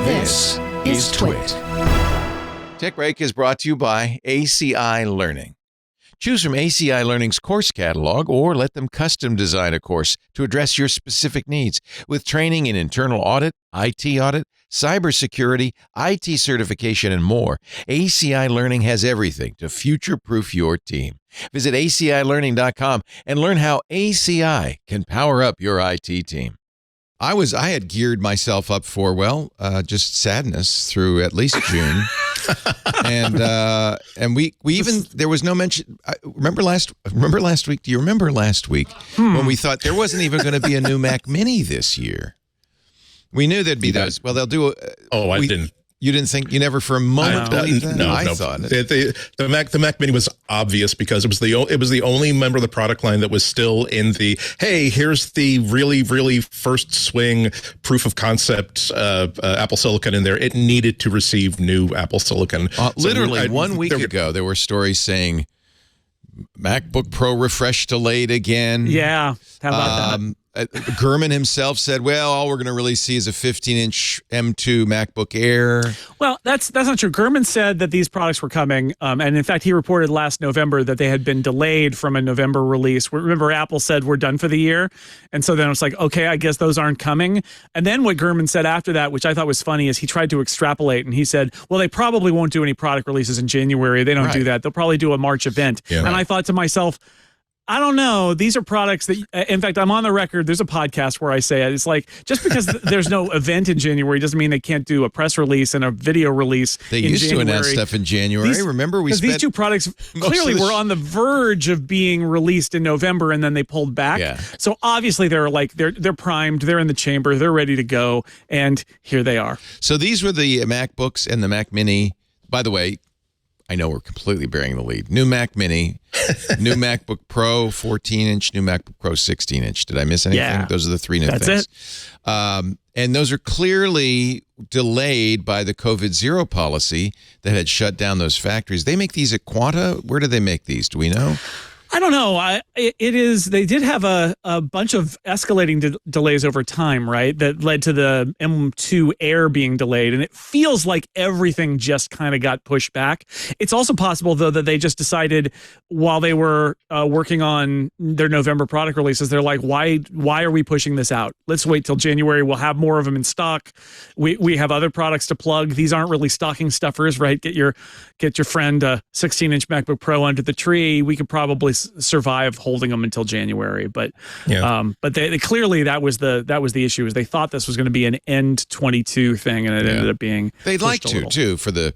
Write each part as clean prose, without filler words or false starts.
This is TWiT. Tech Break is brought to you by ACI Learning. Choose from ACI Learning's course catalog or let them custom design a course to address your specific needs. With training in internal audit, IT audit, cybersecurity, IT certification, and more, ACI Learning has everything to future-proof your team. Visit ACIlearning.com and learn how ACI can power up your IT team. I had geared myself up for, just sadness through at least June. and we even, there was no mention. Remember last week? Do you remember last week when we thought there wasn't even going to be a new Mac Mini this year? We knew there'd be those. Well, they'll do. I didn't. You didn't think? You never for a moment believed that? No, I thought it. The Mac Mini was obvious because it was the only member of the product line that was still in the, hey, here's the really, really first swing proof of concept Apple Silicon in there. It needed to receive new Apple Silicon. Literally 1 week ago, there were stories saying MacBook Pro refresh delayed again. Yeah, how about that? Gurman himself said, well, all we're going to really see is a 15-inch M2 MacBook Air. Well, that's not true. Gurman said that these products were coming, and in fact, he reported last November that they had been delayed from a November release. Remember, Apple said we're done for the year, and so then it was like, okay, I guess those aren't coming. And then what Gurman said after that, which I thought was funny, is he tried to extrapolate, and he said, well, they probably won't do any product releases in January. They don't do that. They'll probably do a March event. Yeah, and I thought to myself, I don't know. These are products that, in fact, I'm on the record. There's a podcast where I say it. It's like, just because there's no event in January doesn't mean they can't do a press release and a video release in January. They used to announce stuff in January. Remember, these two products clearly were on the verge of being released in November, and then they pulled back. Yeah. So obviously they're primed. They're in the chamber. They're ready to go. And here they are. So these were the MacBooks and the Mac Mini. By the way, I know we're completely bearing the lead. New Mac Mini, new MacBook Pro 14-inch, new MacBook Pro 16-inch. Did I miss anything? Yeah, those are the three new things. That's it. And those are clearly delayed by the COVID-0 policy that had shut down those factories. They make these at Quanta. Where do they make these? Do we know? I don't know. They did have a bunch of escalating delays over time, right? That led to the M2 Air being delayed. And it feels like everything just kind of got pushed back. It's also possible, though, that they just decided while they were working on their November product releases, they're like, why are we pushing this out? Let's wait till January. We'll have more of them in stock. We have other products to plug. These aren't really stocking stuffers, right? Get your friend a 16-inch MacBook Pro under the tree. We could probably survive holding them until January, but they clearly that was the issue, is they thought this was going to be an end 22 thing, and it ended up being. They'd like to too, for the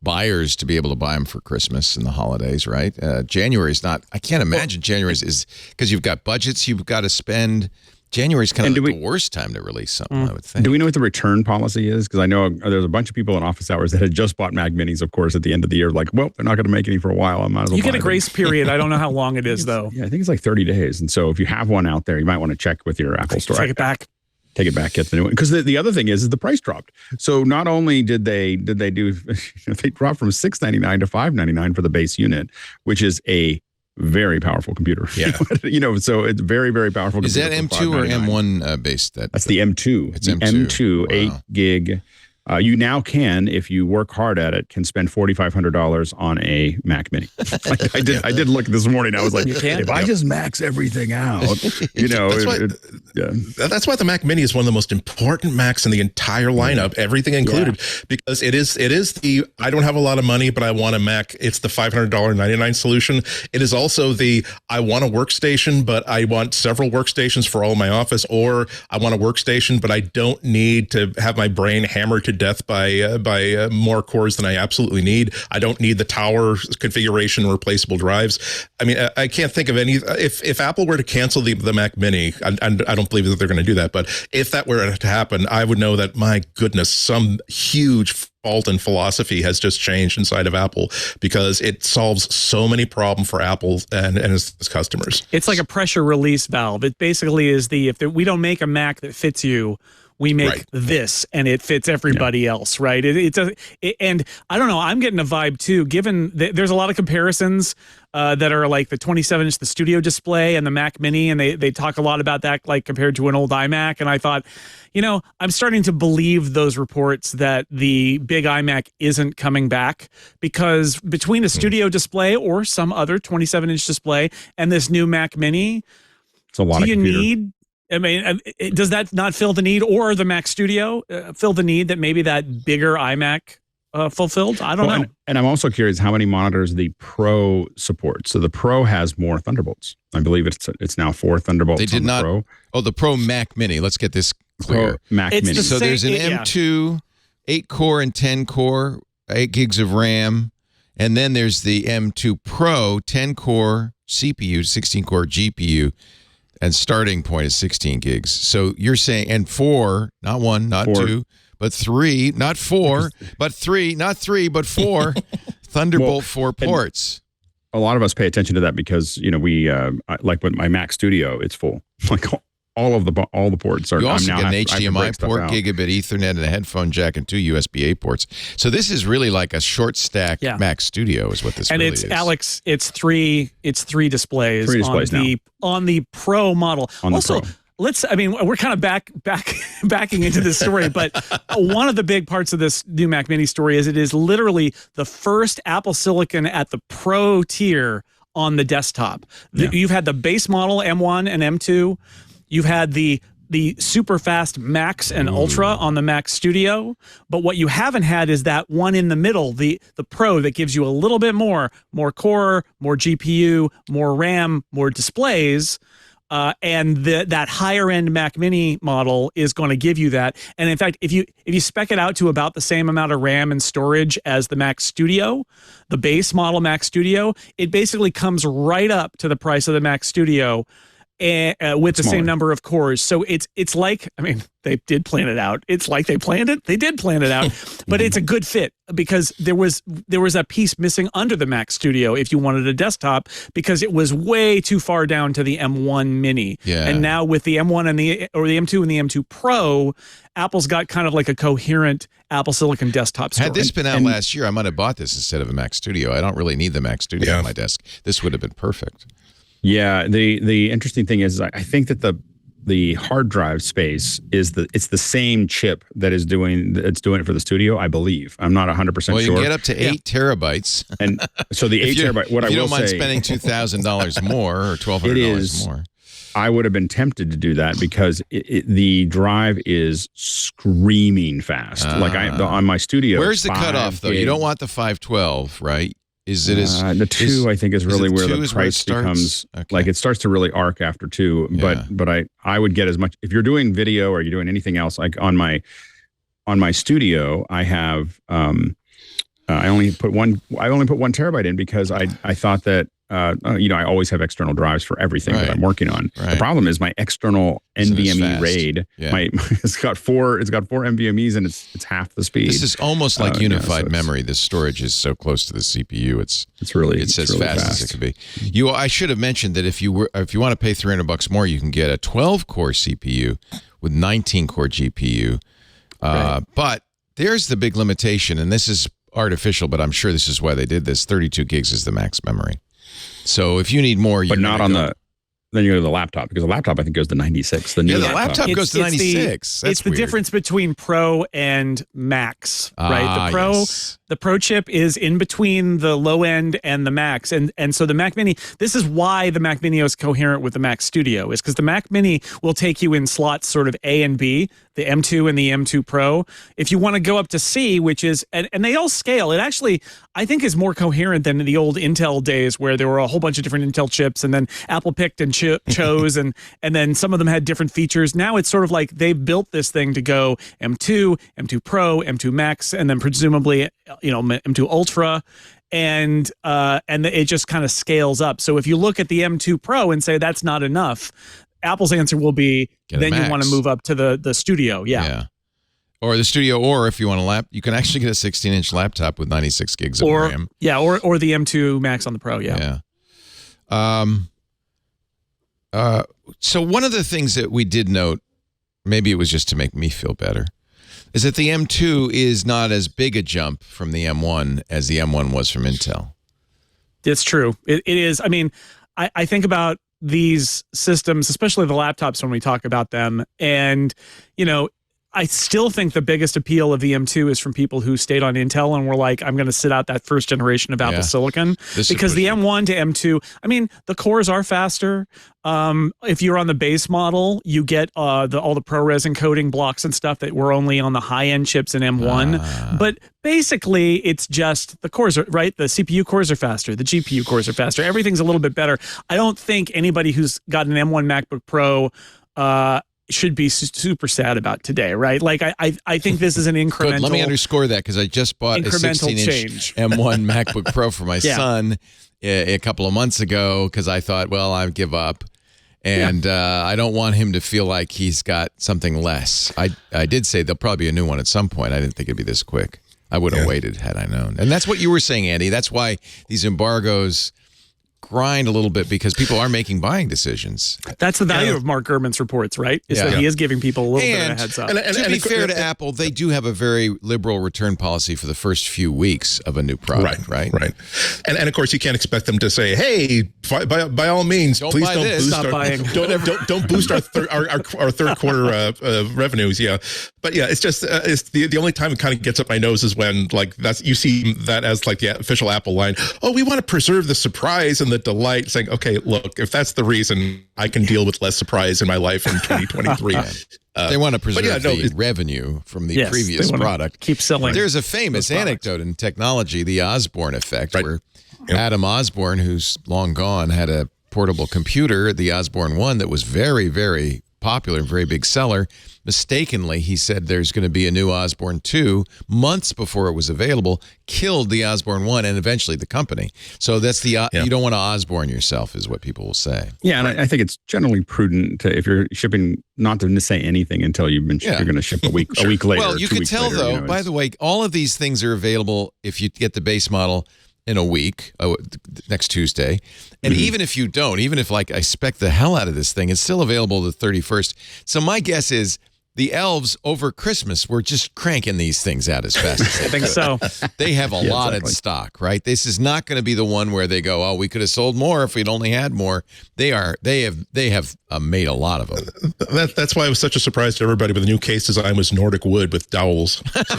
buyers to be able to buy them for Christmas and the holidays, right? January's not. I can't imagine January is because you've got budgets you've got to spend. January's kind of the worst time to release something, I would think. Do we know what the return policy is? Because I know there's a bunch of people in office hours that had just bought Mac Minis, of course, at the end of the year. Like, well, they're not going to make any for a while. I might as well. You get a grace period. I don't know how long it is, though. Yeah, I think it's like 30 days. And so if you have one out there, you might want to check with your Apple store. Take it back. Take it back, get the new one. Because the other thing is the price dropped. So not only did they do, they dropped from $699 to $599 for the base unit, which is a very powerful computer. Yeah. So it's very, very powerful. Is that M2 or M1 based? That's the M2. It's M2. M2, 8 gig. You now can, if you work hard at it, can spend $4,500 on a Mac Mini. I did look this morning. I was like, if I just max everything out, that's why the Mac Mini is one of the most important Macs in the entire lineup, everything included, because it is the, I don't have a lot of money, but I want a Mac. It's the $500.99 solution. It is also the, I want a workstation, but I want several workstations for all of my office, or I want a workstation, but I don't need to have my brain hammered to death by more cores than I absolutely need. I don't need the tower configuration or replaceable drives. I mean, I can't think of any. If Apple were to cancel the Mac Mini, I don't believe that they're going to do that, but if that were to happen, I would know that, my goodness, some huge fault in philosophy has just changed inside of Apple, because it solves so many problems for Apple and its customers. It's like a pressure release valve. It basically is if we don't make a Mac that fits you, we make Right. this, and it fits everybody else, right? And I don't know. I'm getting a vibe too. Given there's a lot of comparisons that are like the 27-inch, the studio display, and the Mac Mini, and they talk a lot about that, like compared to an old iMac. And I thought, I'm starting to believe those reports that the big iMac isn't coming back, because between a studio display or some other 27-inch display and this new Mac Mini, It's a lot do of you computer. need? I mean, does that not fill the need, or the Mac Studio fill the need that maybe that bigger iMac fulfilled? I don't know. And I'm also curious how many monitors the Pro supports. So the Pro has more Thunderbolts. I believe it's now 4 Thunderbolts. They did on the not. Pro. Oh, the Pro Mac Mini. Let's get this clear. Pro Mac It's Mini. the So same- there's an yeah. M2, 8-core and 10-core, 8 gigs of RAM. And then there's the M2 Pro, 10-core CPU, 16-core GPU, and starting point is 16 gigs. So you're saying, and 4, not 1, not 4. 2, but 3, not 4, but 3, not 3, but 4 Thunderbolt 4 ports. A lot of us pay attention to that because we like with my Mac Studio, it's full. Like all the ports are. You also I'm get now an have to break HDMI stuff port, out. gigabit Ethernet, and a headphone jack, and 2 USB-A ports. So this is really like a short stack Mac Studio is what this And really it's is. Alex, it's three displays, 3 displays on the Pro model. On the Also, Pro. we're kind of backing into this story, but one of the big parts of this new Mac Mini story is it is literally the first Apple Silicon at the Pro tier on the desktop. You've had the base model M1 and M2. You've had the super fast Max and Ultra on the Mac Studio, but what you haven't had is that one in the middle, the Pro, that gives you a little bit more core, more GPU, more RAM, more displays. And that higher end Mac Mini model is going to give you that. And in fact, if you spec it out to about the same amount of RAM and storage as the Mac Studio, the base model Mac Studio, it basically comes right up to the price of the Mac Studio. With the same number of cores. So it's like, I mean, they did plan it out. It's like they planned it. They did plan it out, but it's a good fit because there was a piece missing under the Mac Studio if you wanted a desktop, because it was way too far down to the M1 Mini. Yeah. And now with the M1 and the M2 and the M2 Pro, Apple's got kind of like a coherent Apple Silicon desktop store. Had this been out last year, I might have bought this instead of a Mac Studio. I don't really need the Mac Studio on my desk. This would have been perfect. Yeah, the interesting thing is I think that the hard drive space is it's the same chip that is doing it for the Studio, I believe. I'm not 100% sure. Well, you can get up to 8 terabytes. And so the 8 terabyte, what I will say, if you don't mind spending $2,000 more or $1,200 more. I would have been tempted to do that because the drive is screaming fast. Like on my Studio. Where's the cutoff though? You don't want the 512, right? Is it the 2? I think is really where the price becomes like it starts to really arc after 2. Yeah. But I would get as much if you're doing video or you're doing anything else. Like on my Studio, I have I only put 1 terabyte in because I thought that I always have external drives for everything that I'm working on. Right. The problem is my external NVMe RAID. Yeah. It's got 4 NVMe's and it's half the speed. This is almost like unified so memory. This storage is so close to the CPU. It's as really fast as it can be. I should have mentioned that if you want to pay $300 more, you can get a 12-core CPU with 19-core GPU. But there's the big limitation, and this is artificial, but I'm sure this is why they did this. 32 gigs is the max memory. So if you need more, but not on then you go to the laptop, because the laptop I think goes to 96. The laptop goes to 96. It's the difference between Pro and Max, right? The Pro, the Pro chip is in between the low end and the Max, and so the Mac Mini. This is why the Mac Mini is coherent with the Mac Studio, is because the Mac Mini will take you in slots sort of A and B, the M2 and the M2 Pro. If you want to go up to C, which is and they all scale. It actually I think is more coherent than the old Intel days where there were a whole bunch of different Intel chips, and then Apple picked and chose, and then some of them had different features. Now it's sort of like they built this thing to go M2, M2 Pro, M2 Max, and then presumably M2 Ultra, and it just kind of scales up. So if you look at the M2 Pro and say that's not enough, Apple's answer will be then you want to move up to the Studio, or the Studio, or if you want a you can actually get a 16-inch laptop with 96 gigs of RAM. Or the M2 Max on the Pro, So one of the things that we did note maybe it was just to make me feel better, is that the M2 is not as big a jump from the M1 as the M1 was from Intel. It's true. It is. I mean, I think about these systems, especially the laptops when we talk about them. And, I still think the biggest appeal of the M2 is from people who stayed on Intel and were like, I'm going to sit out that first generation of Apple Silicon. Because the M1 to M2, I mean, the cores are faster. If you're on the base model, you get all the ProRes encoding blocks and stuff that were only on the high-end chips in M1. But basically, it's just the cores are, right? The CPU cores are faster. The GPU cores are faster. Everything's a little bit better. I don't think anybody who's got an M1 MacBook Pro should be super sad about today, right? Like I think this is an incremental. Good. Let me underscore that because I just bought a 16-inch M1 MacBook Pro for my son a couple of months ago because I thought, well, I'd give up. And I don't want him to feel like he's got something less. I did say there'll probably be a new one at some point. I didn't think it'd be this quick. I would have waited had I known. And that's what you were saying, Andy. That's why these embargoes grind a little bit because people are making buying decisions. That's the value of Mark Gurman's reports, right? Is that he is giving people a little bit of a heads up. And to be fair to Apple, they do have a very liberal return policy for the first few weeks of a new product, right? Right. And of course, you can't expect them to say, "Hey, by all means, please don't boost our third quarter revenues." Yeah, but it's just it's the only time it kind of gets up my nose is when you see that as like the official Apple line. Oh, we want to preserve the surprise and the delight, saying, okay, look, if that's the reason, I can deal with less surprise in my life in 2023. They want to preserve the revenue from the previous product. Keep selling. There's a famous anecdote in technology, the Osborne effect, where Adam Osborne, who's long gone, had a portable computer, the Osborne 1, that was very, very popular, very big seller. Mistakenly, he said there's going to be a new Osborne 2 months before it was available, killed the Osborne 1 and eventually the company. So that's you don't want to Osborne yourself is what people will say. Yeah, and I think it's generally prudent to, if you're shipping, not to say anything until you're going to ship a week later. Well, you could tell though, by the way, all of these things are available if you get the base model in a week, next Tuesday. And even if you don't, even if I spec the hell out of this thing, it's still available the 31st. So my guess is the elves over Christmas were just cranking these things out as fast as they I think so. They have a lot in stock, right? This is not going to be the one where they go, oh, we could have sold more if we'd only had more. They have made a lot of them. That's why it was such a surprise to everybody. But the new case design was Nordic wood with dowels. So.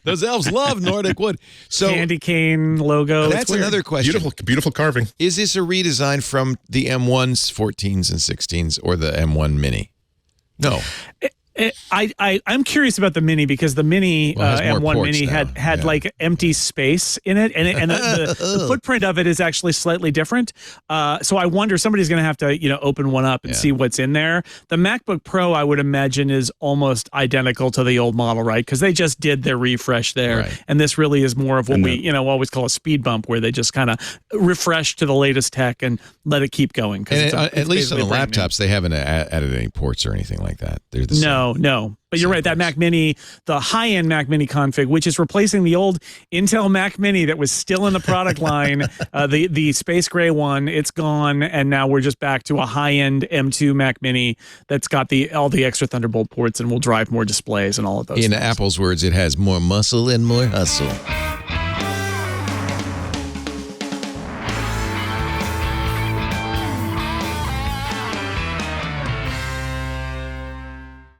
Those elves love Nordic wood. So candy cane logo. That's another question. Beautiful carving. Is this a redesign from the M1s, 14s, and 16s, or the M1 Mini? No. I'm curious about the Mini because the Mini M1 Mini had like empty space in it, and the footprint of it is actually slightly different. So I wonder somebody's going to have to open one up and see what's in there. The MacBook Pro, I would imagine, is almost identical to the old model, right? Because they just did their refresh there, and this really is more of what we always call a speed bump, where they just kind of refresh to the latest tech and let it keep going. And at least on the laptops, they haven't added any ports or anything like that. They're the same. No. But you're right, that Mac Mini, the high-end Mac Mini config, which is replacing the old Intel Mac Mini that was still in the product line, the space gray one, it's gone, and now we're just back to a high-end M2 Mac Mini that's got all the extra Thunderbolt ports and will drive more displays and all of those things. In Apple's words, it has more muscle and more hustle.